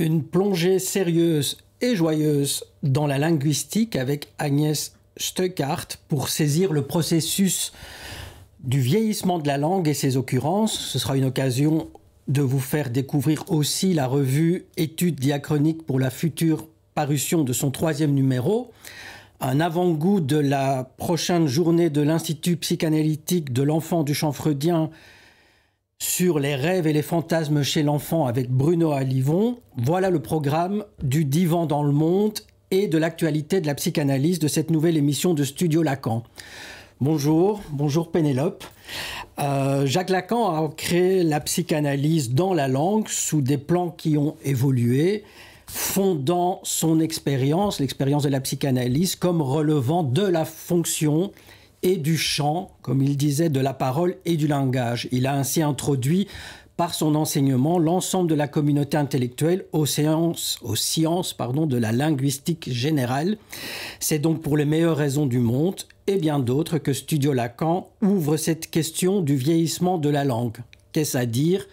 Une plongée sérieuse et joyeuse dans la linguistique avec Agnès Steuckart pour saisir le processus du vieillissement de la langue et ses occurrences. Ce sera une occasion de vous faire découvrir aussi la revue Études diachroniques pour la future parution de son 3e numéro. Un avant-goût de la prochaine journée de l'Institut psychanalytique de l'enfant du champ freudien sur les rêves et les fantasmes chez l'enfant avec Bruno Alivon. Voilà le programme du Divan dans le monde et de l'actualité de la psychanalyse de cette nouvelle émission de Studio Lacan. Bonjour Pénélope. Jacques Lacan a créé la psychanalyse dans la langue sous des plans qui ont évolué, fondant son expérience, l'expérience de la psychanalyse, comme relevant de la fonction et du chant, comme il disait, de la parole et du langage. Il a ainsi introduit par son enseignement l'ensemble de la communauté intellectuelle aux sciences de la linguistique générale. C'est donc pour les meilleures raisons du monde et bien d'autres que Studio Lacan ouvre cette question du vieillissement de la langue. Qu'est-ce à dire?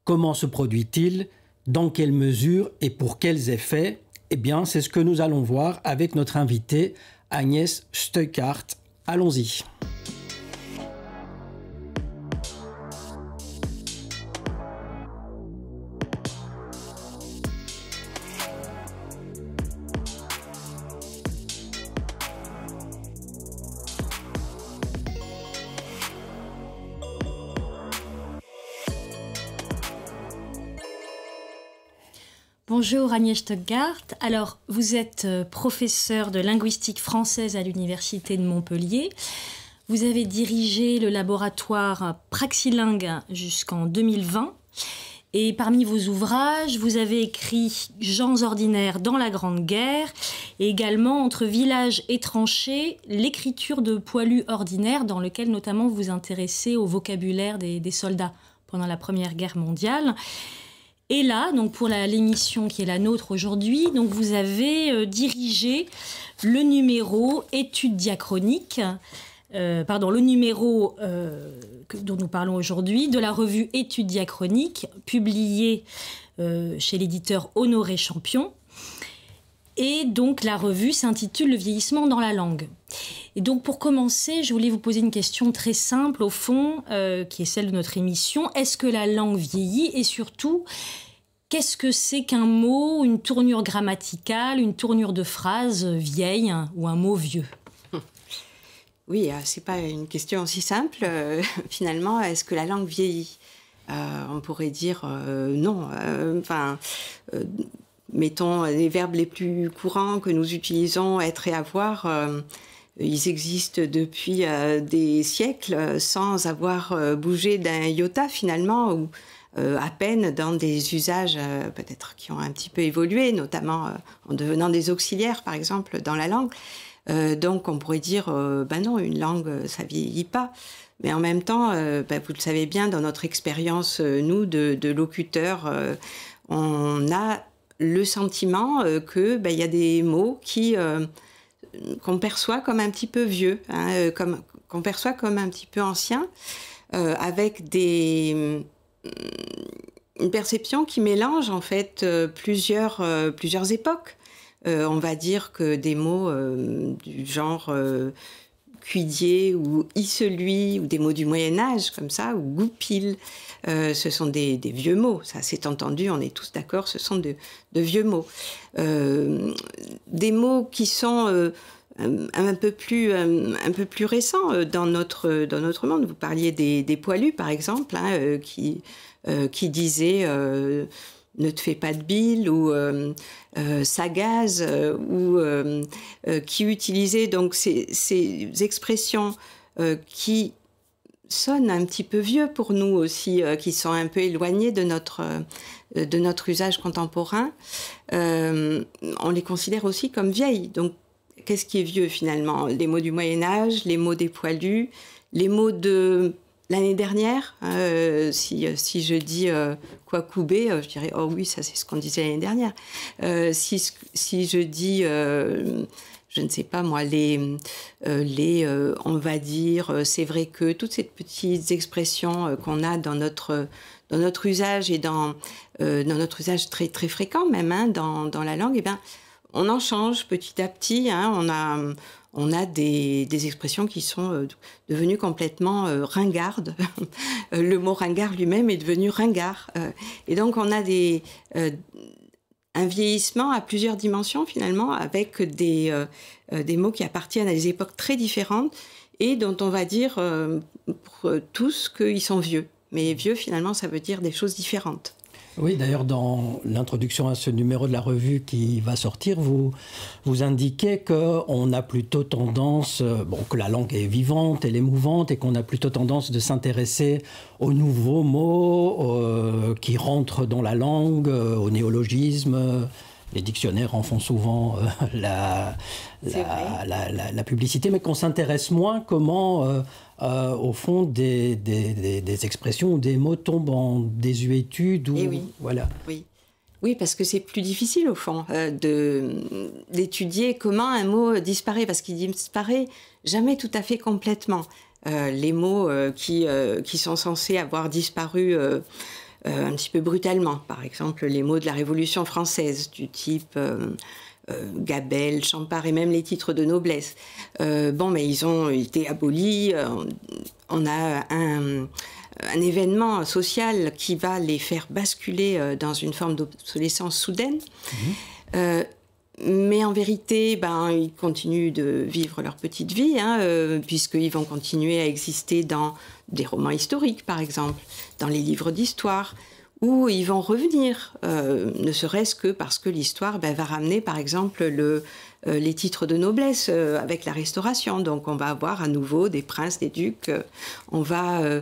Comment se produit-il? Dans quelle mesure et pour quels effets? Eh bien, c'est ce que nous allons voir avec notre invitée Agnès Steuckart. Allons-y. Bonjour Agnès Steuckart. Alors, vous êtes professeure de linguistique française à l'Université de Montpellier. Vous avez dirigé le laboratoire Praxilingue jusqu'en 2020. Et parmi vos ouvrages, vous avez écrit Gens ordinaires dans la Grande Guerre et également Entre villages et tranchées, l'écriture de poilus ordinaires, dans lequel notamment vous vous intéressez au vocabulaire des soldats pendant la Première Guerre mondiale. Et là, donc pour l'émission qui est la nôtre aujourd'hui, donc vous avez dirigé le numéro Études diachroniques, le numéro dont nous parlons aujourd'hui, de la revue Études diachroniques, publiée chez l'éditeur Honoré Champion. Et donc la revue s'intitule Le vieillissement dans la langue. Et donc pour commencer, je voulais vous poser une question très simple au fond, qui est celle de notre émission. Est-ce que la langue vieillit? Et surtout, qu'est-ce que c'est qu'un mot, une tournure grammaticale, une tournure de phrase vieille ou un mot vieux? Oui, c'est pas une question aussi simple. Finalement, est-ce que la langue vieillit? On pourrait dire non. Mettons les verbes les plus courants que nous utilisons, être et avoir, ils existent depuis des siècles sans avoir bougé d'un iota finalement, ou à peine dans des usages peut-être qui ont un petit peu évolué, notamment en devenant des auxiliaires par exemple dans la langue. Donc on pourrait dire, non, une langue ça vieillit pas. Mais en même temps, vous le savez bien, dans notre expérience, nous, de locuteurs, on a le sentiment que y a des mots qu'on perçoit comme un petit peu vieux, qu'on perçoit comme un petit peu anciens, avec une perception qui mélange en fait plusieurs époques. On va dire que des mots du genre cuidier ou isselui, ou des mots du Moyen-Âge comme ça, ou goupil, ce sont des vieux mots. Ça, c'est entendu, on est tous d'accord, ce sont de vieux mots. Des mots qui sont un peu plus récents dans notre monde. Vous parliez des poilus, par exemple, qui disaient ne te fais pas de bile, ou sagaze, ou qui utilisaient donc ces expressions qui sonnent un petit peu vieux pour nous aussi, qui sont un peu éloignés de notre usage contemporain. On les considère aussi comme vieilles. Donc, qu'est-ce qui est vieux finalement? Les mots du Moyen-Âge, les mots des poilus, les mots de l'année dernière. Si je dis Kwakubé, je dirais oh oui, ça c'est ce qu'on disait l'année dernière. Si je dis, je ne sais pas moi, on va dire, c'est vrai que toutes ces petites expressions qu'on a dans notre usage et dans notre usage très très fréquent même hein, dans la langue, eh bien, on en change petit à petit. Hein, on a des expressions qui sont devenues complètement ringardes. Le mot ringard lui-même est devenu ringard. Et donc, on a un vieillissement à plusieurs dimensions, finalement, avec des mots qui appartiennent à des époques très différentes et dont on va dire pour tous qu'ils sont vieux. Mais vieux, finalement, ça veut dire des choses différentes. Oui, d'ailleurs, dans l'introduction à ce numéro de la revue qui va sortir, vous indiquez qu'on a plutôt tendance, que la langue est vivante, elle est mouvante, et qu'on a plutôt tendance de s'intéresser aux nouveaux mots qui rentrent dans la langue, aux néologismes. Les dictionnaires en font souvent la publicité, mais qu'on s'intéresse moins comment, au fond, des expressions ou des mots tombent en désuétude. Voilà. Oui, parce que c'est plus difficile, au fond, d'étudier comment un mot disparaît, parce qu'il disparaît jamais tout à fait complètement. Les mots qui sont censés avoir disparu un petit peu brutalement. Par exemple, les mots de la Révolution française, du type Gabelle, Champard et même les titres de noblesse. Mais ils ont été abolis. On a un événement social qui va les faire basculer dans une forme d'obsolescence soudaine. Mais en vérité, ils continuent de vivre leur petite vie, puisqu'ils vont continuer à exister dans des romans historiques, par exemple, dans les livres d'histoire, où ils vont revenir, ne serait-ce que parce que l'histoire va ramener, par exemple, les titres de noblesse avec la Restauration. Donc on va avoir à nouveau des princes, des ducs, on va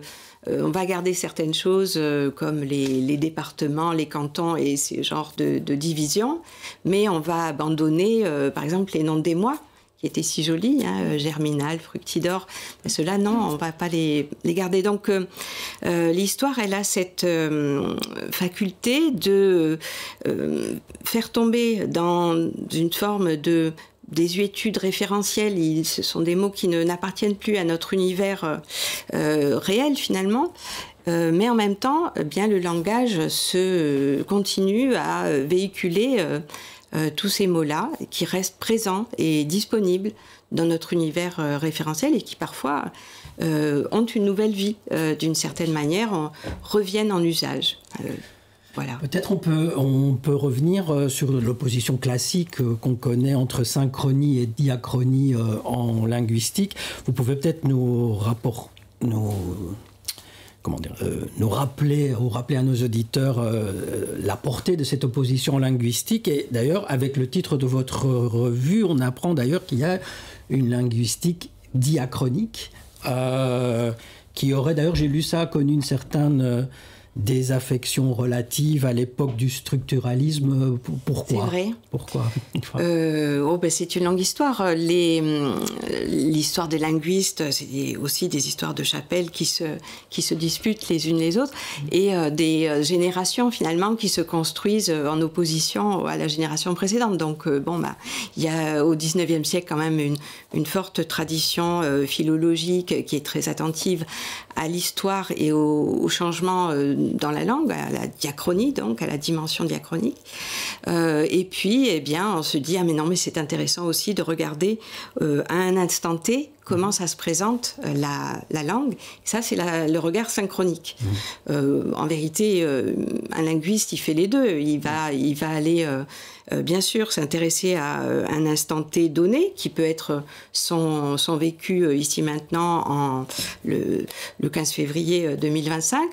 garder certaines choses comme les départements, les cantons et ces genres de divisions, mais on va abandonner, par exemple, les noms des mois, qui étaient si jolis, Germinal, Fructidor. Ceux-là, non, on ne va pas les garder. Donc, l'histoire, elle a cette faculté de faire tomber dans une forme de désuétude référentielle. Ce sont des mots qui n'appartiennent plus à notre univers réel, finalement. Mais en même temps, bien, le langage continue à véhiculer tous ces mots-là qui restent présents et disponibles dans notre univers référentiel et qui parfois ont une nouvelle vie d'une certaine manière, reviennent en usage. Voilà. Peut-être on peut revenir sur l'opposition classique qu'on connaît entre synchronie et diachronie en linguistique. Vous pouvez peut-être nous rappeler à nos auditeurs la portée de cette opposition linguistique. Et d'ailleurs, avec le titre de votre revue, on apprend d'ailleurs qu'il y a une linguistique diachronique qui aurait, d'ailleurs, j'ai lu ça, connu une certaine désaffection relative à l'époque du structuralisme. Pourquoi? C'est vrai. Pourquoi? C'est une longue histoire. L'histoire des linguistes, c'est aussi des histoires de chapelles qui se disputent les unes les autres et des générations finalement qui se construisent en opposition à la génération précédente. Donc il y a au XIXe siècle quand même une forte tradition philologique qui est très attentive à l'histoire et au changement dans la langue, à la diachronie, donc à la dimension diachronique. Et puis, on se dit, mais c'est intéressant aussi de regarder à un instant T comment ça se présente la langue. Ça, c'est le regard synchronique. En vérité, un linguiste, il fait les deux. Il va aller, bien sûr, s'intéresser à un instant T donné, qui peut être son vécu ici maintenant, le 15 février 2025,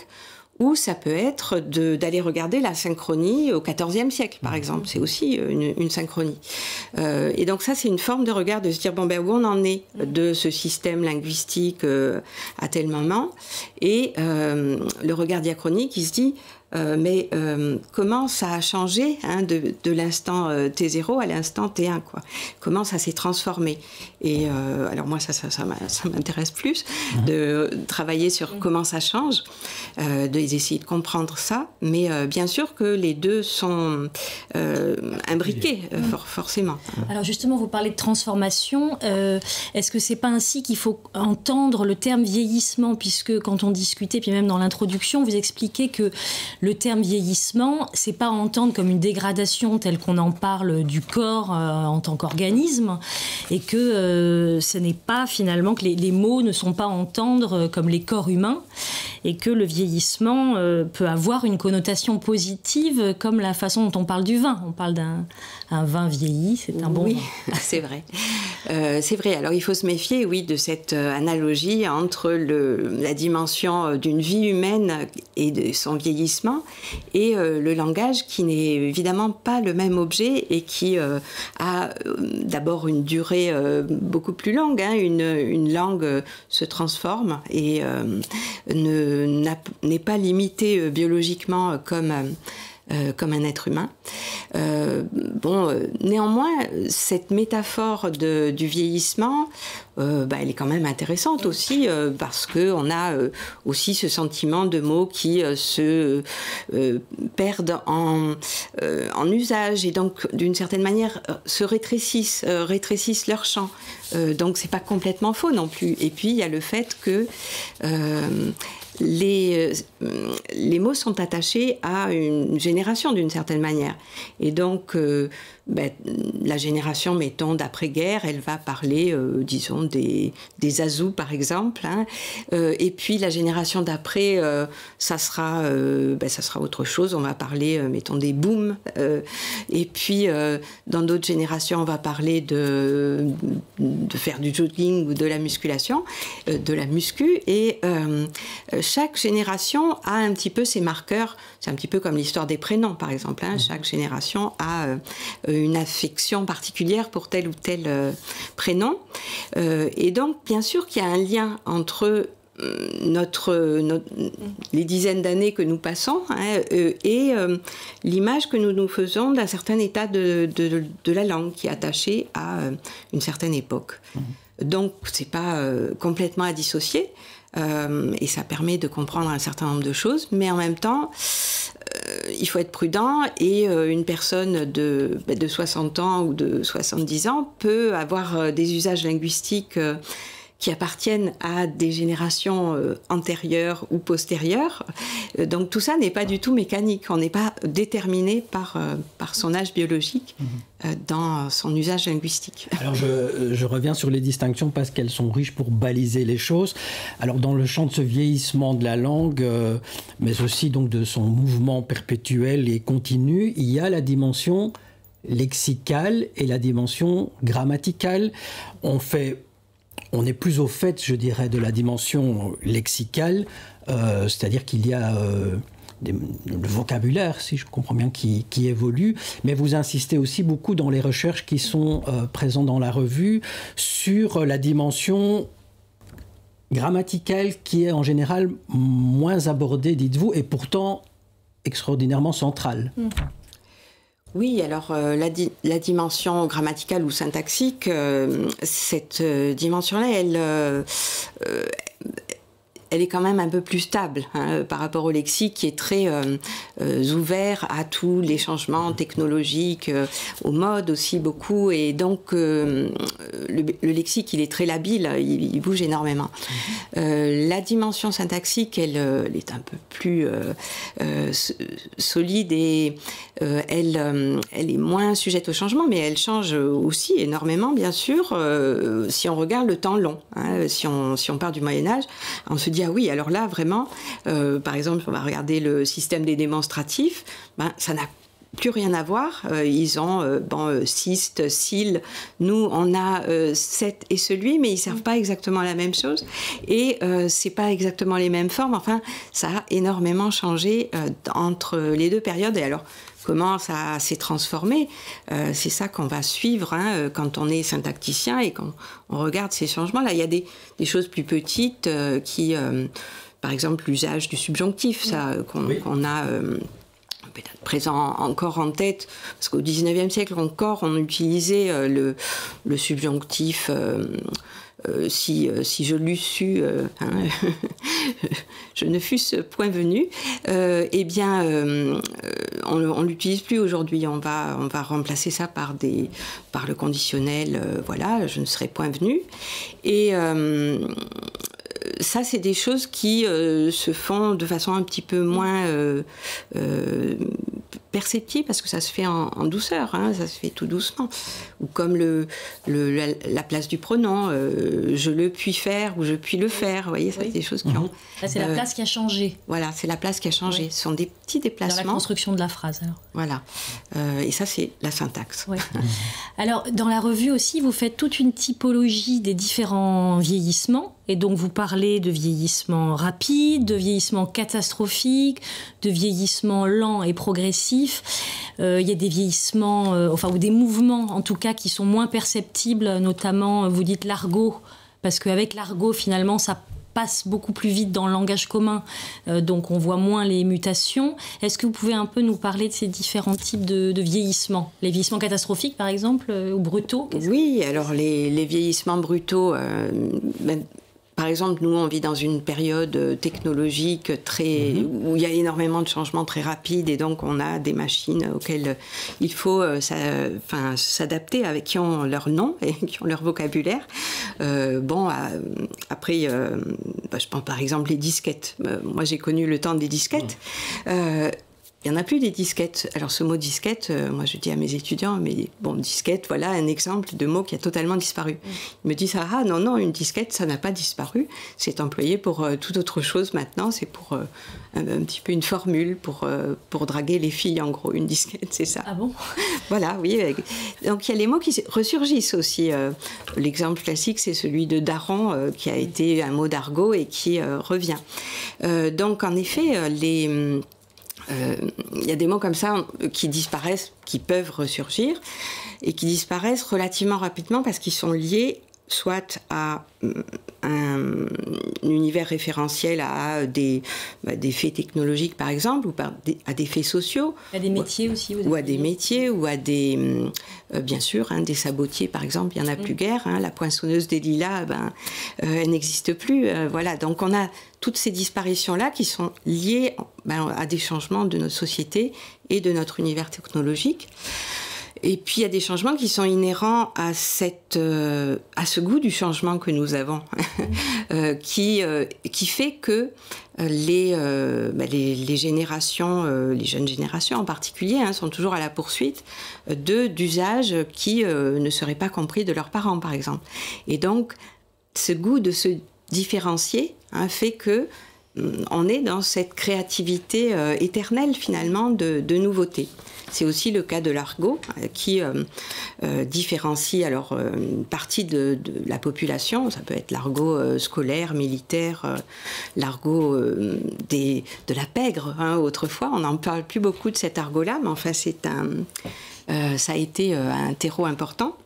ou ça peut être d'aller regarder la synchronie au XIVe siècle, par exemple. C'est aussi une synchronie. Et donc ça, c'est une forme de regard, de se dire, bon, ben, où on en est de ce système linguistique à tel moment. Et le regard diachronique, il se dit, mais comment ça a changé de l'instant T0 à l'instant T1, quoi. Comment ça s'est transformé. Et alors moi, ça m'intéresse plus de travailler sur comment ça change, d'essayer de comprendre ça. Mais bien sûr que les deux sont imbriqués, forcément. Alors justement, vous parlez de transformation. Est-ce que c'est pas ainsi qu'il faut entendre le terme vieillissement, puisque quand on discutait, puis même dans l'introduction, vous expliquez que le terme vieillissement, c'est pas à entendre comme une dégradation telle qu'on en parle du corps en tant qu'organisme, et que ce n'est pas finalement que les mots ne sont pas à entendre comme les corps humains, et que le vieillissement peut avoir une connotation positive, comme la façon dont on parle du vin. On parle d'un vin vieilli, c'est un bon vin. Oui, c'est vrai. C'est vrai. Alors il faut se méfier, oui, de cette analogie entre la dimension d'une vie humaine et de son vieillissement et le langage, qui n'est évidemment pas le même objet et qui a d'abord une durée beaucoup plus longue. Une langue se transforme et n'est pas limitée biologiquement comme un être humain. Néanmoins, cette métaphore du vieillissement, elle est quand même intéressante aussi, parce qu'on a aussi ce sentiment de mots qui se perdent en usage, et donc d'une certaine manière se rétrécissent leur champ. Donc c'est pas complètement faux non plus. Et puis il y a le fait que les mots sont attachés à une génération d'une certaine manière. Et donc, la génération, mettons, d'après-guerre, elle va parler, disons, des Azous, par exemple. Et puis, la génération d'après, ça sera autre chose. On va parler, mettons, des booms. Et puis, dans d'autres générations, on va parler de faire du jogging ou de la musculation, de la muscu. Et chaque génération a un petit peu ses marqueurs. C'est un petit peu comme l'histoire des prénoms, par exemple. Chaque génération a une affection particulière pour tel ou tel prénom. Et donc, bien sûr qu'il y a un lien entre les dizaines d'années que nous passons et l'image que nous nous faisons d'un certain état de la langue qui est attaché à une certaine époque. Donc, c'est pas complètement à dissocier. Et ça permet de comprendre un certain nombre de choses, mais en même temps, il faut être prudent, et une personne de 60 ans ou de 70 ans peut avoir des usages linguistiques qui appartiennent à des générations antérieures ou postérieures. Donc tout ça n'est pas du tout mécanique. On n'est pas déterminé par son âge biologique dans son usage linguistique. Alors je reviens sur les distinctions parce qu'elles sont riches pour baliser les choses. Alors dans le champ de ce vieillissement de la langue, mais aussi donc de son mouvement perpétuel et continu, il y a la dimension lexicale et la dimension grammaticale. On est plus au fait, je dirais, de la dimension lexicale, c'est-à-dire qu'il y a le vocabulaire, si je comprends bien, qui évolue, mais vous insistez aussi beaucoup dans les recherches qui sont présentes dans la revue sur la dimension grammaticale qui est en général moins abordée, dites-vous, et pourtant extraordinairement centrale. Oui, alors la dimension grammaticale ou syntaxique, cette dimension-là, elle est quand même un peu plus stable par rapport au lexique qui est très ouvert à tous les changements technologiques, aux modes aussi beaucoup, et donc le lexique il est très labile, il bouge énormément. La dimension syntaxique elle est un peu plus solide, et elle est moins sujette au changement, mais elle change aussi énormément, bien sûr, si on regarde le temps long. Si on part du Moyen-Âge, on se dit ah oui, alors là vraiment, par exemple, on va regarder le système des démonstratifs, ça n'a plus rien à voir. Ils ont cyste, cils. Nous, on a cette et celui, mais ils servent pas exactement la même chose. Et c'est pas exactement les mêmes formes. Enfin, ça a énormément changé entre les deux périodes. Et alors, comment ça s'est transformé, c'est ça qu'on va suivre quand on est syntacticien et qu'on regarde ces changements-là. Il y a des choses plus petites qui, par exemple, l'usage du subjonctif, ça, qu'on a peut-être présent encore en tête, parce qu'au XIXe siècle encore, on utilisait le subjonctif. Si je l'eusse su, je ne fusse point venu, eh bien, on l'utilise plus aujourd'hui. On va remplacer ça par le conditionnel, voilà, je ne serai point venu. Et ça, c'est des choses qui se font de façon un petit peu moins perceptible, parce que ça se fait en douceur, ça se fait tout doucement. Ou comme la place du pronom, je le puis faire ou je puis le faire. Vous voyez, ça, c'est des choses qui ont... Là, c'est la place qui a changé. Voilà, c'est la place qui a changé. Oui. Ce sont des petits déplacements. Dans la construction de la phrase, alors. Voilà. Et ça, c'est la syntaxe. Oui. Alors, dans la revue aussi, vous faites toute une typologie des différents vieillissements. Et donc, vous parlez de vieillissement rapide, de vieillissement catastrophique, de vieillissement lent et progressif. Il y a des vieillissements, ou des mouvements, en tout cas, qui sont moins perceptibles, notamment, vous dites l'argot, parce qu'avec l'argot, finalement, ça passe beaucoup plus vite dans le langage commun, donc on voit moins les mutations. Est-ce que vous pouvez un peu nous parler de ces différents types de vieillissements ? Les vieillissements catastrophiques, par exemple, ou brutaux ? Oui, alors les vieillissements brutaux... Par exemple, nous, on vit dans une période technologique où il y a énormément de changements très rapides, et donc on a des machines auxquelles il faut s'adapter, avec qui ont leur nom et qui ont leur vocabulaire. Après, je prends par exemple les disquettes. Moi, j'ai connu le temps des disquettes. Il n'y en a plus des disquettes. Alors ce mot disquette, moi je dis à mes étudiants, mais bon, disquette, voilà un exemple de mot qui a totalement disparu. Ils me disent, non, une disquette, ça n'a pas disparu. C'est employé pour toute autre chose maintenant. C'est pour un petit peu une formule pour draguer les filles, en gros. Une disquette, c'est ça. Ah bon ? Voilà, oui. Donc il y a les mots qui ressurgissent aussi. L'exemple classique, c'est celui de daron, qui a été un mot d'argot et qui revient. Donc en effet, il y a des mots comme ça qui disparaissent, qui peuvent ressurgir, et qui disparaissent relativement rapidement parce qu'ils sont liés soit à un univers référentiel, à des faits technologiques par exemple, ou à des faits sociaux. À des métiers aussi. Ou à des métiers, ou à des... bien sûr, des sabotiers par exemple, il n'y en a plus guère. La poinçonneuse des lilas, elle n'existe plus. Voilà, donc on a toutes ces disparitions-là qui sont liées à des changements de notre société et de notre univers technologique. Et puis il y a des changements qui sont inhérents à ce goût du changement que nous avons, qui fait que les générations, les jeunes générations en particulier, sont toujours à la poursuite d'usages qui ne seraient pas compris de leurs parents, par exemple. Et donc ce goût de se différencier fait que on est dans cette créativité éternelle finalement de nouveautés. C'est aussi le cas de l'argot qui différencie alors une partie de la population. Ça peut être l'argot scolaire, militaire, l'argot de la pègre. Autrefois, on n'en parle plus beaucoup de cet argot-là, mais enfin ça a été un terreau important.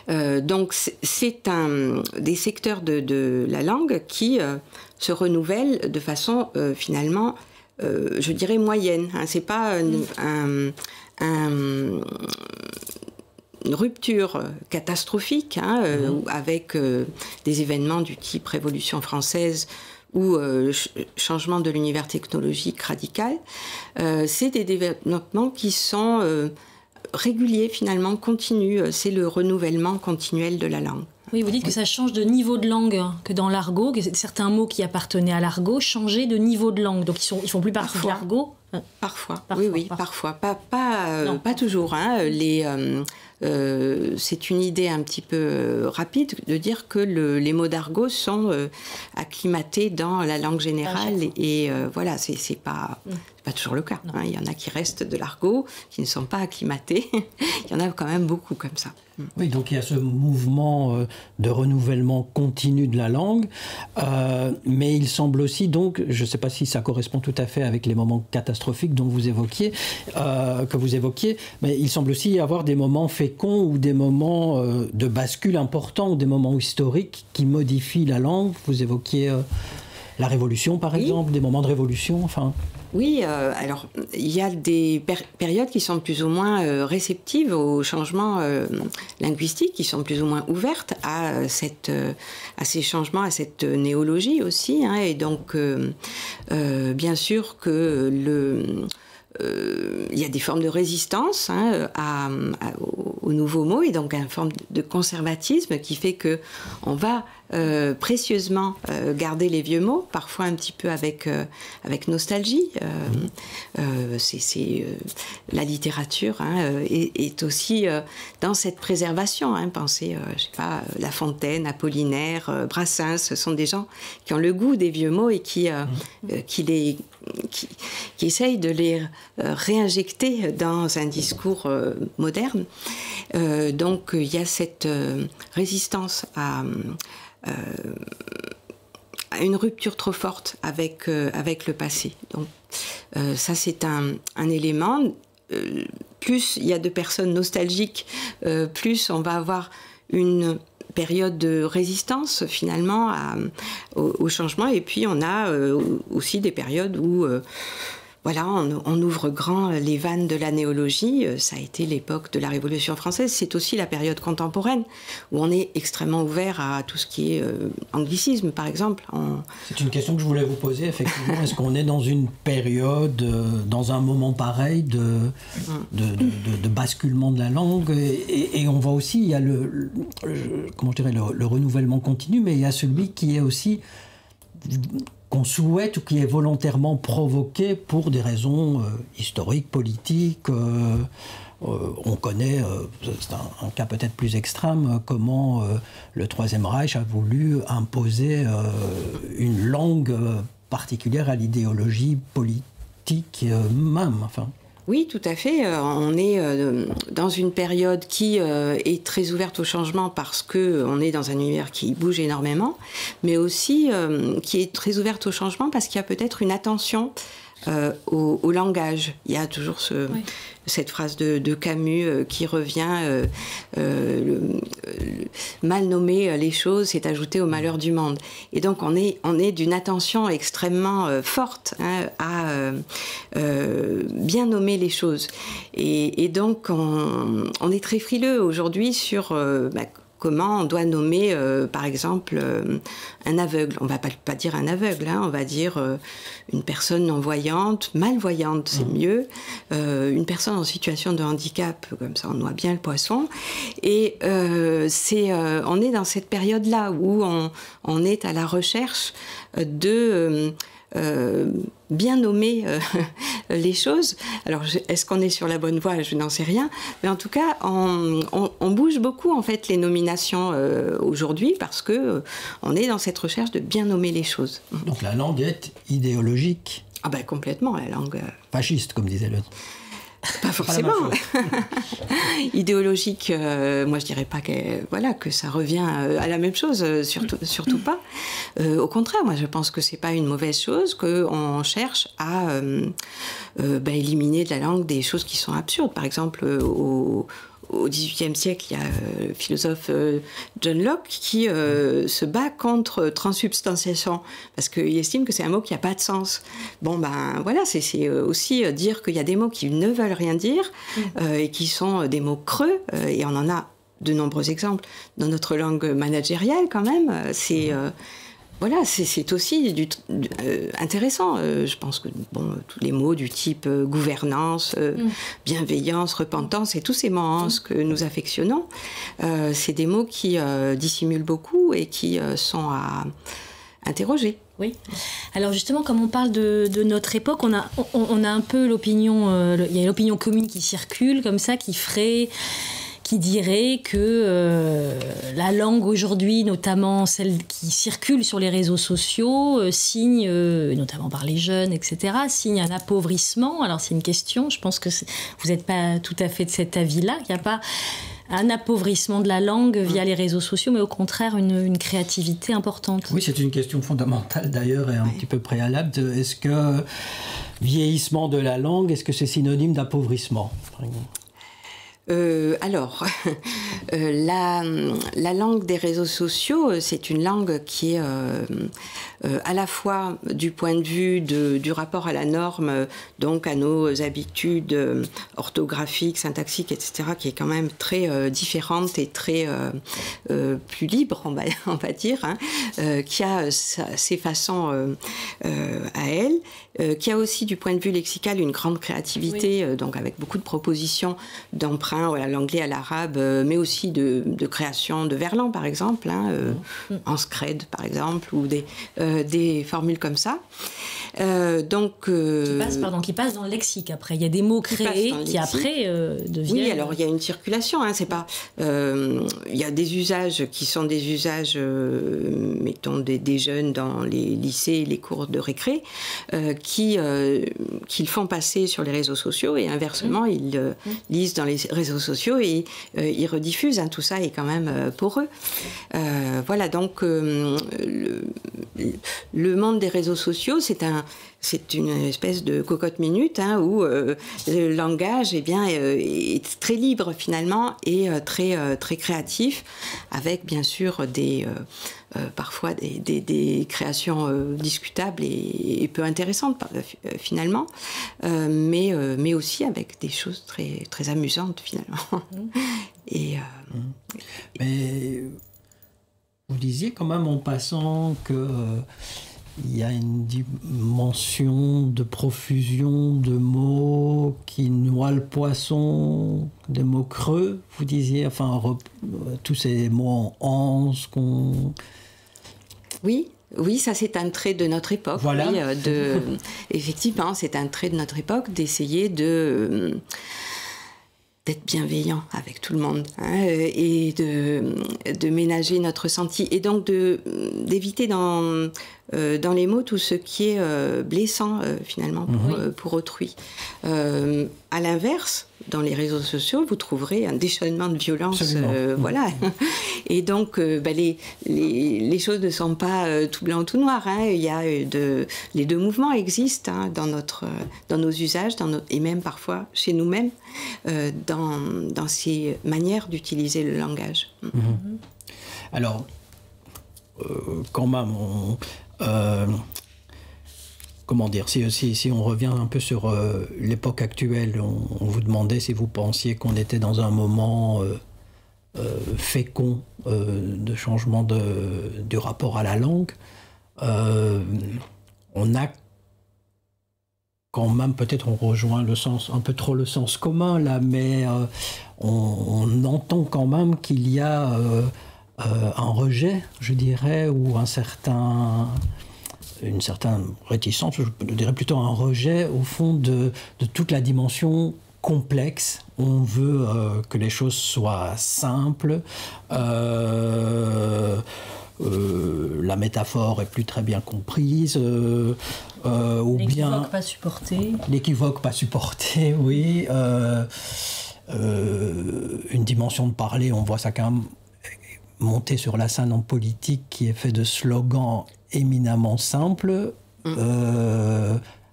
Donc c'est des secteurs de la langue qui se renouvellent de façon finalement, je dirais, moyenne. C'est pas une rupture catastrophique avec des événements du type Révolution française ou changement de l'univers technologique radical. C'est des développements qui sont régulier finalement, continu, c'est le renouvellement continuel de la langue. Oui, vous dites que ça change de niveau de langue, que dans l'argot, que certains mots qui appartenaient à l'argot changeaient de niveau de langue, donc ils font plus partie de l'argot. Parfois. Parfois. Pas toujours. C'est une idée un petit peu rapide de dire que les mots d'argot sont acclimatés dans la langue générale et voilà, c'est pas Pas toujours le cas. Hein. Il y en a qui restent de l'argot, qui ne sont pas acclimatés. Il y en a quand même beaucoup comme ça. Oui, donc il y a ce mouvement de renouvellement continu de la langue, mais il semble aussi, donc, je ne sais pas si ça correspond tout à fait avec les moments catastrophiques dont vous évoquiez, mais il semble aussi y avoir des moments féconds ou des moments de bascule importants ou des moments historiques qui modifient la langue. Vous évoquiez la Révolution, par exemple, des moments de révolution, enfin... Oui, alors il y a des périodes qui sont plus ou moins réceptives aux changements linguistiques, qui sont plus ou moins ouvertes à ces changements, à cette néologie aussi. Hein, et donc, bien sûr que il y a des formes de résistance aux nouveaux mots et donc une forme de conservatisme qui fait que on va précieusement garder les vieux mots, parfois un petit peu avec nostalgie. La littérature est aussi dans cette préservation. Hein. Pensez, je sais pas, La Fontaine, Apollinaire, Brassens, ce sont des gens qui ont le goût des vieux mots et qui essayent de les réinjecter dans un discours moderne. Donc il y a cette résistance à une rupture trop forte avec le passé. Donc ça c'est un élément. Plus il y a de personnes nostalgiques, plus on va avoir une période de résistance finalement au changement. Et puis on a aussi des périodes où voilà, on ouvre grand les vannes de la néologie. Ça a été l'époque de la Révolution française. C'est aussi la période contemporaine où on est extrêmement ouvert à tout ce qui est anglicisme, par exemple. C'est une question que je voulais vous poser, effectivement. Est-ce qu'on est dans une période, dans un moment pareil de basculement de la langue et on voit aussi, il y a le renouvellement continu, mais il y a celui qui est aussi... qu'on souhaite ou qui est volontairement provoqué pour des raisons historiques, politiques. On connaît, c'est un cas peut-être plus extrême, comment le Troisième Reich a voulu imposer une langue particulière à l'idéologie politique même. Enfin. Oui, tout à fait. On est dans une période qui est très ouverte au changement parce qu'on est dans un univers qui bouge énormément, mais aussi qui est très ouverte au changement parce qu'il y a peut-être une attention au langage. Il y a toujours cette phrase de Camus qui revient mal nommer les choses, c'est ajouter au malheur du monde. Et donc on est d'une attention extrêmement forte à bien nommer les choses. Et donc on est très frileux aujourd'hui sur comment on doit nommer, par exemple, un aveugle. On ne va pas dire un aveugle, hein, on va dire une personne non-voyante, malvoyante, c'est mieux. Une personne en situation de handicap, comme ça on noie bien le poisson. Et on est dans cette période-là où on est à la recherche de... bien nommer les choses. Alors, est-ce qu'on est sur la bonne voie? Je n'en sais rien. Mais en tout cas, on bouge beaucoup, en fait, les nominations aujourd'hui parce que on est dans cette recherche de bien nommer les choses. Donc, la langue est idéologique. Ah ben, complètement, la langue... Fasciste, comme disait l'autre. Pas forcément. Idéologique, moi je dirais pas que ça revient à la même chose, surtout pas. Au contraire, moi je pense que c'est pas une mauvaise chose, qu'on cherche à éliminer de la langue des choses qui sont absurdes. Par exemple, au XVIIIe siècle, il y a le philosophe John Locke qui se bat contre transsubstantiation parce qu'il estime que c'est un mot qui n'a pas de sens. Bon, ben voilà, c'est aussi dire qu'il y a des mots qui ne veulent rien dire et qui sont des mots creux, et on en a de nombreux exemples dans notre langue managériale quand même. Voilà, c'est aussi intéressant. Je pense que tous les mots du type gouvernance, bienveillance, repentance et tous ces mots que nous affectionnons, c'est des mots qui dissimulent beaucoup et qui sont à interroger. Oui. Alors justement, comme on parle de notre époque, on a un peu l'opinion, il y a l'opinion commune qui circule comme ça, qui dirait que la langue aujourd'hui, notamment celle qui circule sur les réseaux sociaux, signe, notamment par les jeunes, etc., signe un appauvrissement. Alors c'est une question, je pense que vous n'êtes pas tout à fait de cet avis-là, qu'il n'y a pas un appauvrissement de la langue via les réseaux sociaux, mais au contraire une créativité importante. Oui, c'est une question fondamentale d'ailleurs et un petit peu préalable. Est-ce que vieillissement de la langue, est-ce que c'est synonyme d'appauvrissement ? Alors, la langue des réseaux sociaux, c'est une langue qui est à la fois du point de vue du rapport à la norme, donc à nos habitudes orthographiques, syntaxiques, etc., qui est quand même très différente et très plus libre, on va dire, hein, qui a ses façons à elle, qui a aussi du point de vue lexical une grande créativité, oui. Donc avec beaucoup de propositions d'emprunts à l'anglais, à l'arabe, mais aussi de création de verlan, par exemple, hein, en scred, par exemple, ou des formules comme ça. Qui passent dans le lexique après. Il y a des mots créés qui après deviennent... Oui, alors il y a une circulation, hein, c'est pas... Il y a des usages qui sont des usages, mettons, des jeunes dans les lycées et les cours de récré, qu'ils font passer sur les réseaux sociaux et inversement, ils lisent dans les réseaux sociaux et ils rediffusent. Hein, tout ça est quand même pour eux. Voilà, donc le monde des réseaux sociaux, c'est une espèce de cocotte-minute, hein, où le langage est très libre finalement et très créatif, avec bien sûr parfois des créations discutables et peu intéressantes finalement, mais aussi avec des choses très, très amusantes finalement. Mais vous disiez quand même en passant que... il y a une dimension de profusion de mots qui noient le poisson, des mots creux, vous disiez, enfin, tous ces mots en anse qu'on... Oui, ça c'est un trait de notre époque. Voilà. Oui, effectivement, c'est un trait de notre époque d'essayer d'être bienveillant avec tout le monde, hein, et de ménager notre ressenti et donc d'éviter dans les mots tout ce qui est blessant finalement pour autrui. À l'inverse, dans les réseaux sociaux, vous trouverez un déchaînement de violence, voilà. Et donc, les choses ne sont pas tout blanc ou tout noir. Hein. Il y a les deux mouvements existent, hein, dans nos usages, et même parfois chez nous-mêmes, dans ces manières d'utiliser le langage. Alors, quand même, comment dire, si on revient un peu sur l'époque actuelle, on vous demandait si vous pensiez qu'on était dans un moment fécond de changement du rapport à la langue. On a quand même, peut-être on rejoint un peu trop le sens commun là, mais on entend quand même qu'il y a un rejet, je dirais, ou une certaine réticence, je dirais plutôt un rejet au fond de toute la dimension complexe. On veut que les choses soient simples, la métaphore est plus très bien comprise, ou bien... L'équivoque pas supporté, oui. Une dimension de parler, on voit ça quand même monter sur la scène en politique qui est fait de slogans éminemment simples,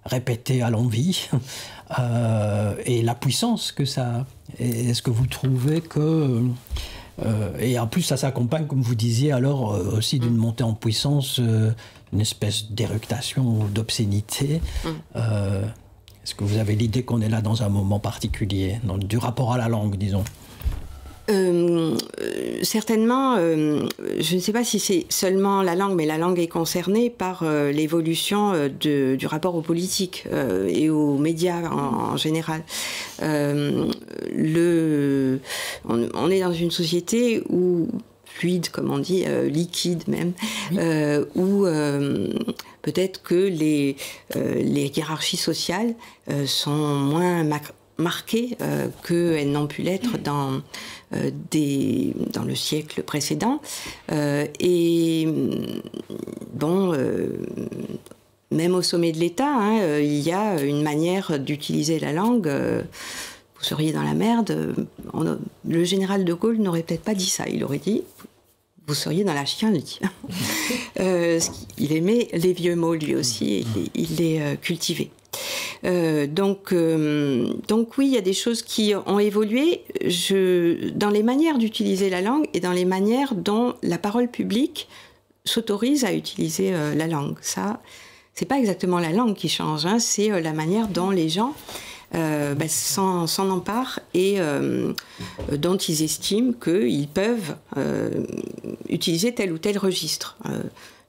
répétés à l'envi, et la puissance que ça a. Est-ce que vous trouvez que... et en plus, ça s'accompagne, comme vous disiez, alors aussi d'une montée en puissance, une espèce d'éructation ou d'obscénité. Est-ce que vous avez l'idée qu'on est là dans un moment particulier, du rapport à la langue, disons ? Certainement, je ne sais pas si c'est seulement la langue, mais la langue est concernée par l'évolution du rapport aux politiques et aux médias en général. On est dans une société où fluide, comme on dit, liquide même, où peut-être que les hiérarchies sociales sont moins marquées qu'elles n'ont pu l'être dans le siècle précédent. Même au sommet de l'État, il y a une manière d'utiliser la langue. Vous seriez dans la merde. Le général de Gaulle n'aurait peut-être pas dit ça. Il aurait dit vous seriez dans la chienlit. Il aimait les vieux mots lui aussi, et il les cultivait. Donc oui, il y a des choses qui ont évolué dans les manières d'utiliser la langue et dans les manières dont la parole publique s'autorise à utiliser la langue. Ça, c'est pas exactement la langue qui change, c'est la manière dont les gens s'en emparent et dont ils estiment qu'ils peuvent utiliser tel ou tel registre.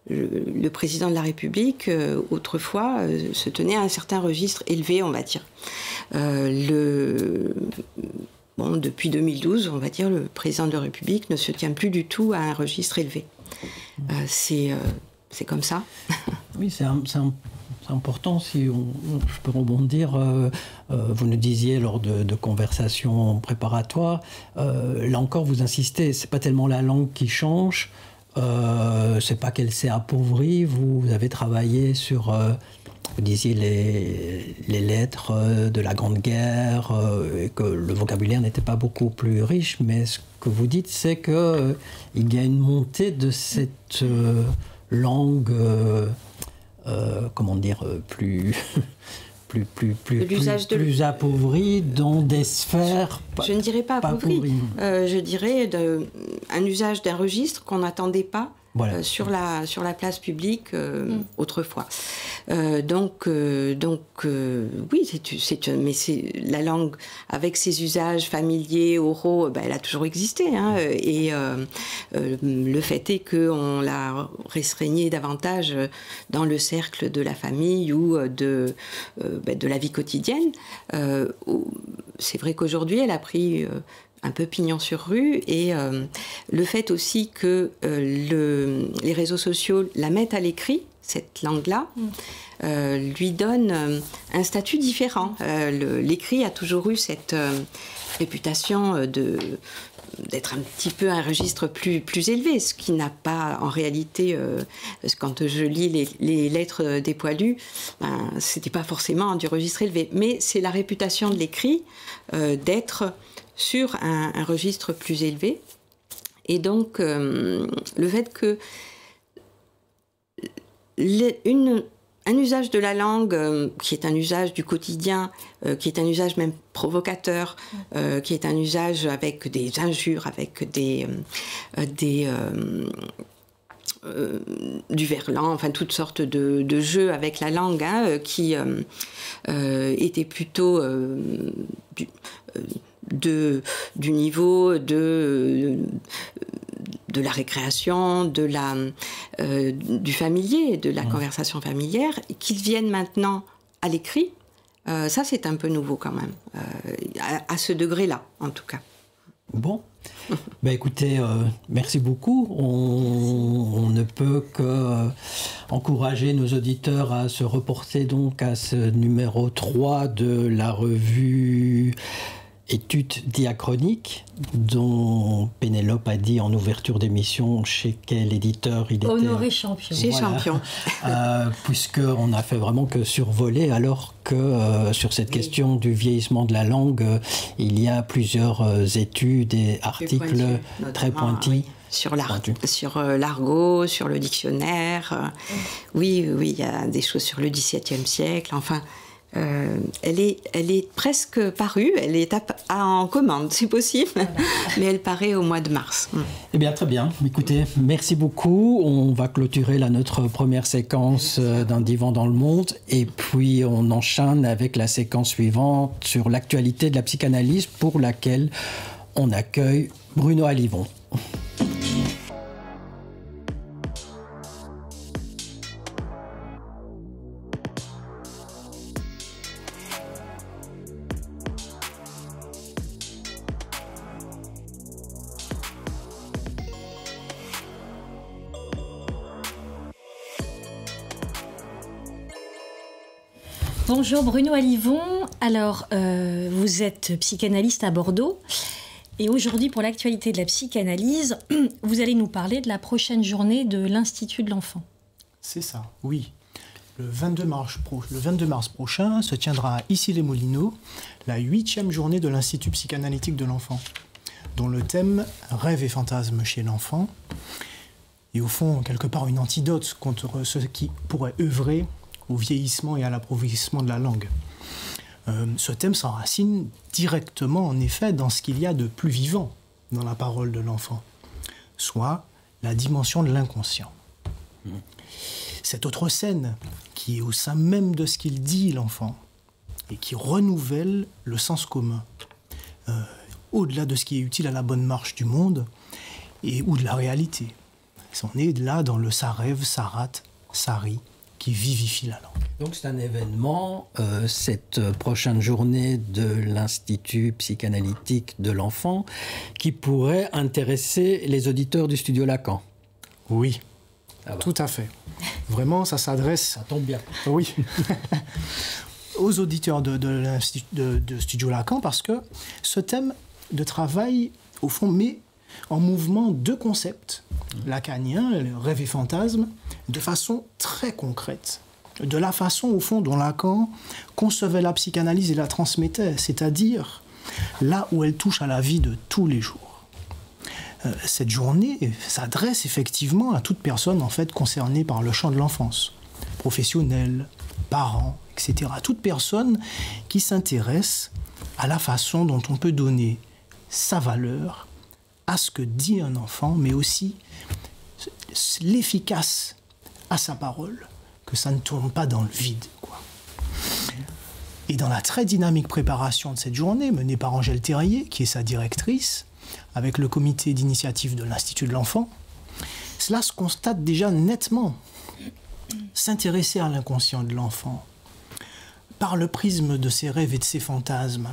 Le président de la République, autrefois, se tenait à un certain registre élevé, on va dire. Depuis 2012, on va dire, le président de la République ne se tient plus du tout à un registre élevé. C'est comme ça. Oui, c'est important, si je peux rebondir. Vous nous disiez lors de conversations préparatoires, là encore vous insistez, c'est pas tellement la langue qui change, c'est pas qu'elle s'est appauvrie. Vous avez travaillé sur, vous disiez les lettres de la Grande Guerre, et que le vocabulaire n'était pas beaucoup plus riche, mais ce que vous dites, c'est que il y a une montée de cette langue, comment dire, plus appauvrie dans des sphères. Je ne dirais pas appauvrie. Je dirais un usage d'un registre qu'on n'attendait pas. Voilà. Sur la place publique autrefois. Oui, mais c'est la langue avec ses usages familiers, oraux, elle a toujours existé. Et le fait est qu'on l'a restreignée davantage dans le cercle de la famille ou de la vie quotidienne. C'est vrai qu'aujourd'hui, elle a pris un peu pignon sur rue, et le fait aussi que les réseaux sociaux la mettent à l'écrit, cette langue-là, lui donne un statut différent. L'écrit a toujours eu cette réputation d'être un petit peu un registre plus élevé, ce qui n'a pas en réalité, quand je lis les lettres des poilus, c'était pas forcément du registre élevé, mais c'est la réputation de l'écrit d'être sur un registre plus élevé. Et donc, le fait que un usage de la langue, qui est un usage du quotidien, qui est un usage même provocateur, qui est un usage avec des injures, avec du verlan, enfin toutes sortes de jeux avec la langue, qui étaient plutôt du niveau de la récréation, du familier, de la conversation familière, qu'ils viennent maintenant à l'écrit. Ça, c'est un peu nouveau quand même, à ce degré-là, en tout cas. Bon, écoutez, merci beaucoup. On ne peut que encourager nos auditeurs à se reporter donc à ce numéro 3 de la revue Études diachroniques, dont Pénélope a dit en ouverture d'émission chez quel éditeur il était. Honoré Champion. Chez Champion. Puisqu'on n'a fait vraiment que survoler, alors que sur cette question du vieillissement de la langue, il y a plusieurs études et articles très pointus. Oui. Sur l'argot, sur le dictionnaire. Oui, il y a des choses sur le XVIIe siècle, enfin... elle est presque parue, elle est en commande, c'est possible, mais elle paraît au mois de mars. Eh bien, très bien. Écoutez, merci beaucoup. On va clôturer notre première séquence d'un divan dans le monde, et puis on enchaîne avec la séquence suivante sur l'actualité de la psychanalyse, pour laquelle on accueille Bruno Alivon. Bonjour Bruno Alivon. Alors, vous êtes psychanalyste à Bordeaux. Et aujourd'hui, pour l'actualité de la psychanalyse, vous allez nous parler de la prochaine journée de l'Institut de l'enfant. C'est ça, oui. Le 22 mars prochain se tiendra à Issy-les-Moulineaux la 8e journée de l'Institut psychanalytique de l'enfant, dont le thème « Rêve et fantasmes chez l'enfant » est au fond quelque part une antidote contre ce qui pourrait œuvrer au vieillissement et à l'appauvrissement de la langue. Ce thème s'enracine directement, en effet, dans ce qu'il y a de plus vivant dans la parole de l'enfant, soit la dimension de l'inconscient. Cette autre scène qui est au sein même de ce qu'il dit, l'enfant, et qui renouvelle le sens commun, au-delà de ce qui est utile à la bonne marche du monde ou de la réalité. On est là dans le ça rêve, ça rate, ça rit, qui vivifie la langue. Donc c'est un événement, cette prochaine journée de l'Institut psychanalytique de l'enfant, qui pourrait intéresser les auditeurs du Studio Lacan. Oui, tout à fait. Vraiment, ça s'adresse... Ça tombe bien. Oui. Aux auditeurs de Studio Lacan, parce que ce thème de travail, au fond, met en mouvement deux concepts lacaniens, le rêve et fantasme, de façon très concrète. De la façon, au fond, dont Lacan concevait la psychanalyse et la transmettait, c'est-à-dire là où elle touche à la vie de tous les jours. Cette journée s'adresse effectivement à toute personne en fait concernée par le champ de l'enfance, professionnels, parents, etc. Toute personne qui s'intéresse à la façon dont on peut donner sa valeur à ce que dit un enfant, mais aussi l'efficace à sa parole, que ça ne tourne pas dans le vide, quoi. Et dans la très dynamique préparation de cette journée, menée par Angèle Terrier, qui est sa directrice, avec le comité d'initiative de l'Institut de l'enfant, cela se constate déjà nettement. S'intéresser à l'inconscient de l'enfant, par le prisme de ses rêves et de ses fantasmes,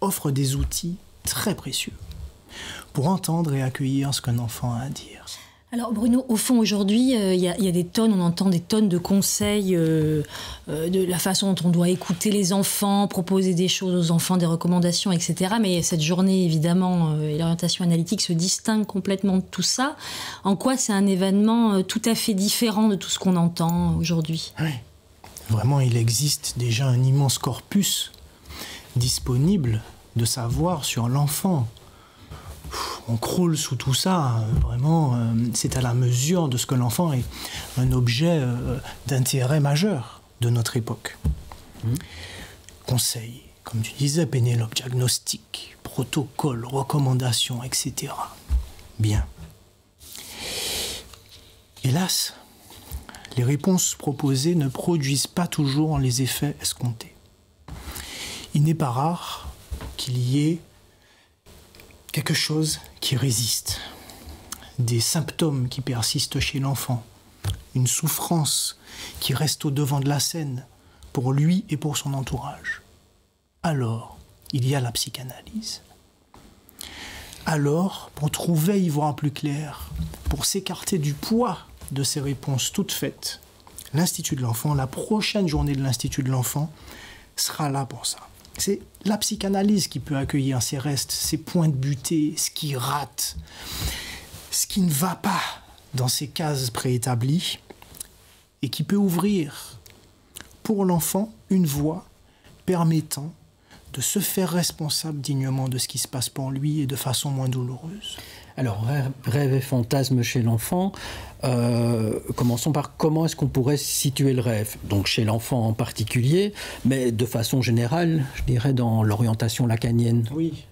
offre des outils très précieux pour entendre et accueillir ce qu'un enfant a à dire. Alors Bruno, au fond aujourd'hui, il y a des tonnes, on entend des tonnes de conseils de la façon dont on doit écouter les enfants, proposer des choses aux enfants, des recommandations, etc. Mais cette journée, évidemment, et l'orientation analytique se distingue complètement de tout ça. En quoi c'est un événement tout à fait différent de tout ce qu'on entend aujourd'hui? Oui, vraiment, il existe déjà un immense corpus disponible de savoir sur l'enfant. On croule sous tout ça, vraiment, c'est à la mesure de ce que l'enfant est un objet d'intérêt majeur de notre époque. Conseils, comme tu disais, Pénélope, diagnostic, protocole, recommandations, etc. Bien. Hélas, les réponses proposées ne produisent pas toujours les effets escomptés. Il n'est pas rare qu'il y ait quelque chose qui résiste, des symptômes qui persistent chez l'enfant, une souffrance qui reste au devant de la scène pour lui et pour son entourage. Alors, il y a la psychanalyse. Alors, pour trouver y voir plus clair, pour s'écarter du poids de ces réponses toutes faites, l'Institut de l'enfant, la prochaine journée de l'Institut de l'enfant, sera là pour ça. C'est la psychanalyse qui peut accueillir ces restes, ces points de butée, ce qui rate, ce qui ne va pas dans ces cases préétablies et qui peut ouvrir pour l'enfant une voie permettant de se faire responsable dignement de ce qui se passe pour lui et de façon moins douloureuse. Alors, rêve et fantasme chez l'enfant, commençons par comment est-ce qu'on pourrait situer le rêve? Donc chez l'enfant en particulier, mais de façon générale, je dirais dans l'orientation lacanienne. Oui.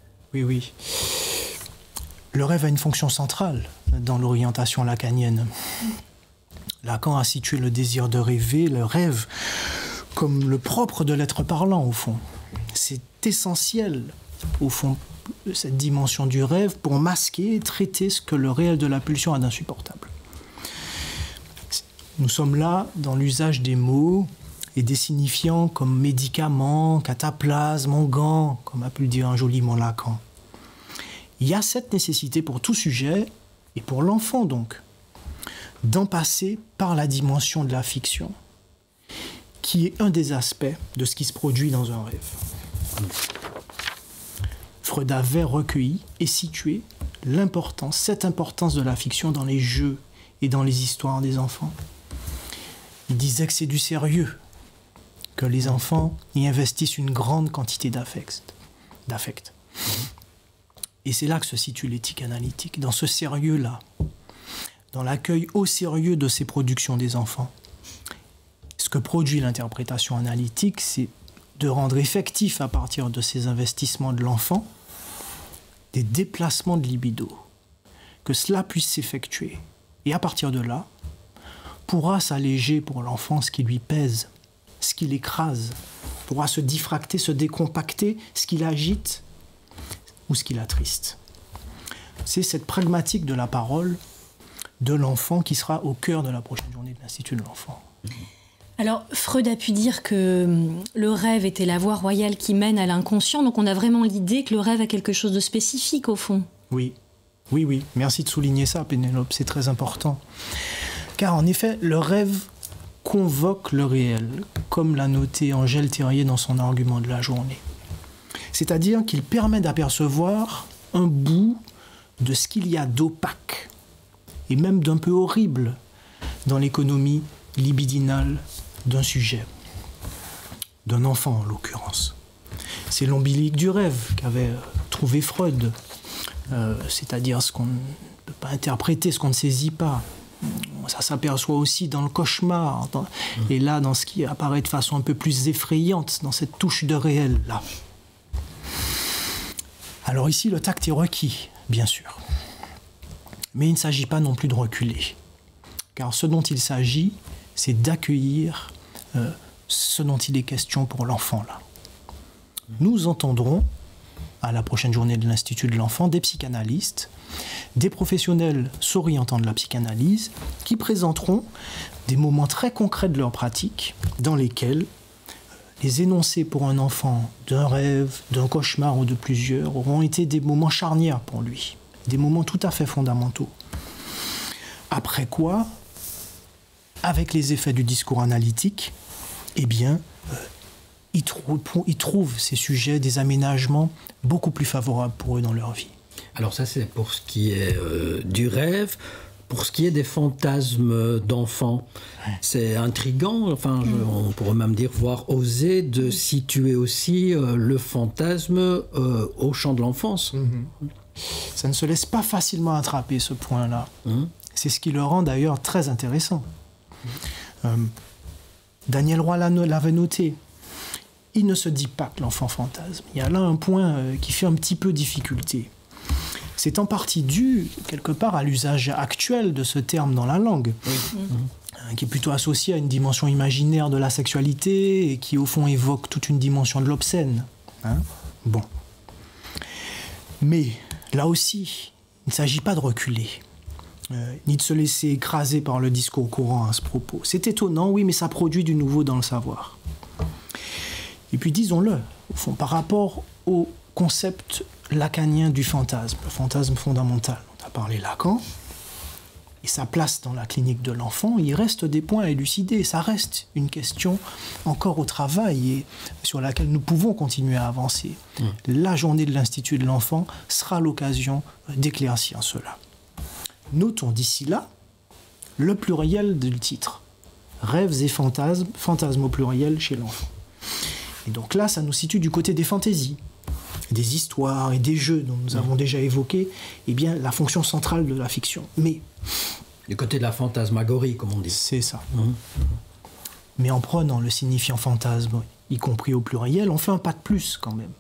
Le rêve a une fonction centrale dans l'orientation lacanienne. Lacan a situé le désir de rêver, le rêve, comme le propre de l'être parlant, au fond. C'est essentiel, au fond, cette dimension du rêve pour masquer et traiter ce que le réel de la pulsion a d'insupportable. Nous sommes là dans l'usage des mots et des signifiants comme médicament, cataplasme, onguent, comme a pu le dire joliment Lacan. Il y a cette nécessité pour tout sujet, et pour l'enfant donc, d'en passer par la dimension de la fiction, qui est un des aspects de ce qui se produit dans un rêve. Freud avait recueilli et situé cette importance de la fiction dans les jeux et dans les histoires des enfants. Il disait que c'est du sérieux, que les enfants y investissent une grande quantité d'affect. Et c'est là que se situe l'éthique analytique, dans ce sérieux-là, dans l'accueil au sérieux de ces productions des enfants. Ce que produit l'interprétation analytique, c'est de rendre effectif à partir de ces investissements de l'enfant des déplacements de libido, que cela puisse s'effectuer. Et à partir de là, pourra s'alléger pour l'enfant ce qui lui pèse, ce qui l'écrase, pourra se diffracter, se décompacter, ce qui l'agite ou ce qui l'attriste. C'est cette pragmatique de la parole de l'enfant qui sera au cœur de la prochaine journée de l'Institut de l'enfant. Alors, Freud a pu dire que le rêve était la voie royale qui mène à l'inconscient, donc on a vraiment l'idée que le rêve a quelque chose de spécifique au fond. Oui. Merci de souligner ça, Pénélope, c'est très important. Car en effet, le rêve convoque le réel, comme l'a noté Angèle Thiriet dans son argument de la journée. C'est-à-dire qu'il permet d'apercevoir un bout de ce qu'il y a d'opaque, et même d'un peu horrible, dans l'économie libidinale d'un sujet, d'un enfant en l'occurrence. C'est l'ombilique du rêve qu'avait trouvé Freud, c'est-à-dire ce qu'on ne peut pas interpréter, ce qu'on ne saisit pas. Ça s'aperçoit aussi dans le cauchemar, et là dans ce qui apparaît de façon un peu plus effrayante, dans cette touche de réel là. Alors ici le tact est requis, bien sûr, mais il ne s'agit pas non plus de reculer, car ce dont il s'agit, c'est d'accueillir ce dont il est question pour l'enfant là. Nous entendrons à la prochaine journée de l'Institut de l'enfant des psychanalystes, des professionnels s'orientant de la psychanalyse, qui présenteront des moments très concrets de leur pratique, dans lesquels les énoncés pour un enfant d'un rêve, d'un cauchemar ou de plusieurs auront été des moments charnières pour lui, des moments tout à fait fondamentaux. Après quoi, avec les effets du discours analytique, eh bien, ils trouvent ces sujets des aménagements beaucoup plus favorables pour eux dans leur vie. Alors ça, c'est pour ce qui est du rêve. Pour ce qui est des fantasmes d'enfants, c'est intriguant, enfin, on pourrait même dire, voire oser, de situer aussi le fantasme au champ de l'enfance. Ça ne se laisse pas facilement attraper, ce point-là. C'est ce qui le rend d'ailleurs très intéressant. Daniel Roy l'avait noté. Il ne se dit pas que l'enfant fantasme. Il y a là un point qui fait un petit peu difficulté. C'est en partie dû, quelque part, à l'usage actuel de ce terme dans la langue, qui est plutôt associé à une dimension imaginaire de la sexualité et qui, au fond, évoque toute une dimension de l'obscène. Bon. Mais, là aussi, il ne s'agit pas de reculer, ni de se laisser écraser par le discours courant à ce propos. C'est étonnant, oui, mais ça produit du nouveau dans le savoir. Et puis, disons-le, au fond, par rapport au concept lacanien du fantasme, le fantasme fondamental dont a parlé Lacan, et sa place dans la clinique de l'enfant, il reste des points à élucider. Ça reste une question encore au travail et sur laquelle nous pouvons continuer à avancer. La journée de l'Institut de l'enfant sera l'occasion d'éclaircir cela. Notons d'ici là le pluriel du titre. Rêves et fantasmes, fantasmes au pluriel chez l'enfant. Et donc là, ça nous situe du côté des fantaisies, des histoires et des jeux dont nous avons déjà évoqué, eh bien, la fonction centrale de la fiction. Mais du côté de la fantasmagorie, comme on dit. C'est ça. Mais en prenant le signifiant fantasme, y compris au pluriel, on fait un pas de plus quand même.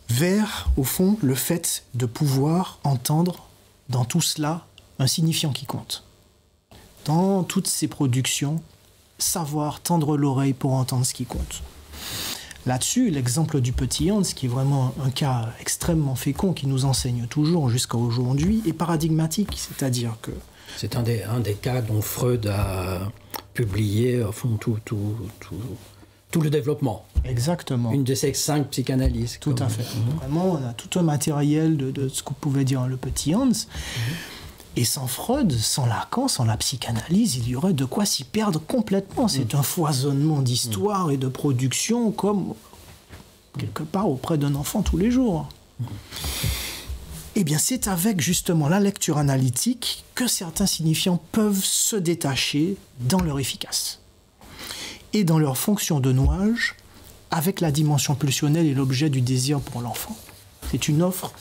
Vers, au fond, le fait de pouvoir entendre dans tout cela un signifiant qui compte. Dans toutes ces productions, savoir tendre l'oreille pour entendre ce qui compte. Là-dessus, l'exemple du petit Hans, qui est vraiment un cas extrêmement fécond, qui nous enseigne toujours jusqu'à aujourd'hui, est paradigmatique, c'est-à-dire que... C'est un des cas dont Freud a publié, au fond, tout le développement. Exactement. Une de ces 5 psychanalyses. Tout à fait. Vraiment, on a tout un matériel de ce qu'on pouvait dire le petit Hans. Et sans Freud, sans Lacan, sans la psychanalyse, il y aurait de quoi s'y perdre complètement. C'est un foisonnement d'histoire et de production comme quelque part auprès d'un enfant tous les jours. Eh bien, c'est avec justement la lecture analytique que certains signifiants peuvent se détacher dans leur efficace et dans leur fonction de nouage avec la dimension pulsionnelle et l'objet du désir pour l'enfant. C'est une offre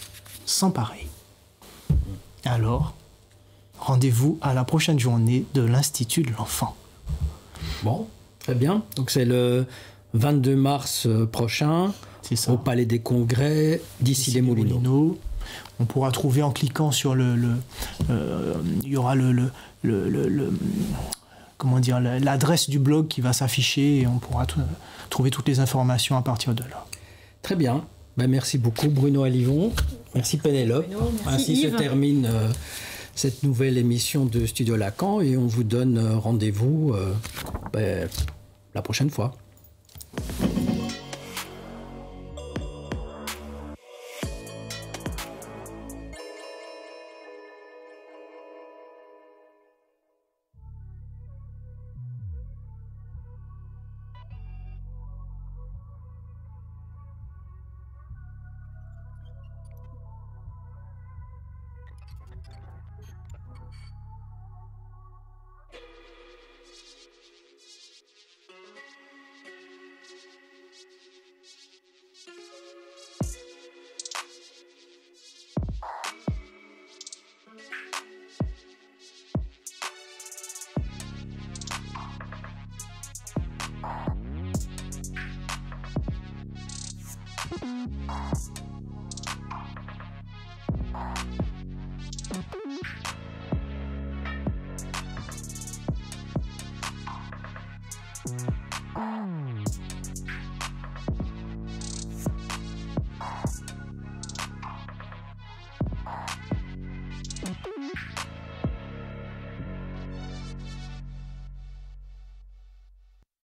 sans pareil. Alors, rendez-vous à la prochaine journée de l'Institut de l'enfant. Bon, très bien. Donc c'est le 22 mars prochain, au Palais des Congrès d'Issy-les-Moulineaux. On pourra trouver en cliquant sur il y aura comment dire, l'adresse du blog qui va s'afficher et on pourra trouver toutes les informations à partir de là. Très bien. Ben, merci beaucoup Bruno Alivon. Merci Pénélope. Ainsi se termine cette nouvelle émission de Studio Lacan et on vous donne rendez-vous la prochaine fois.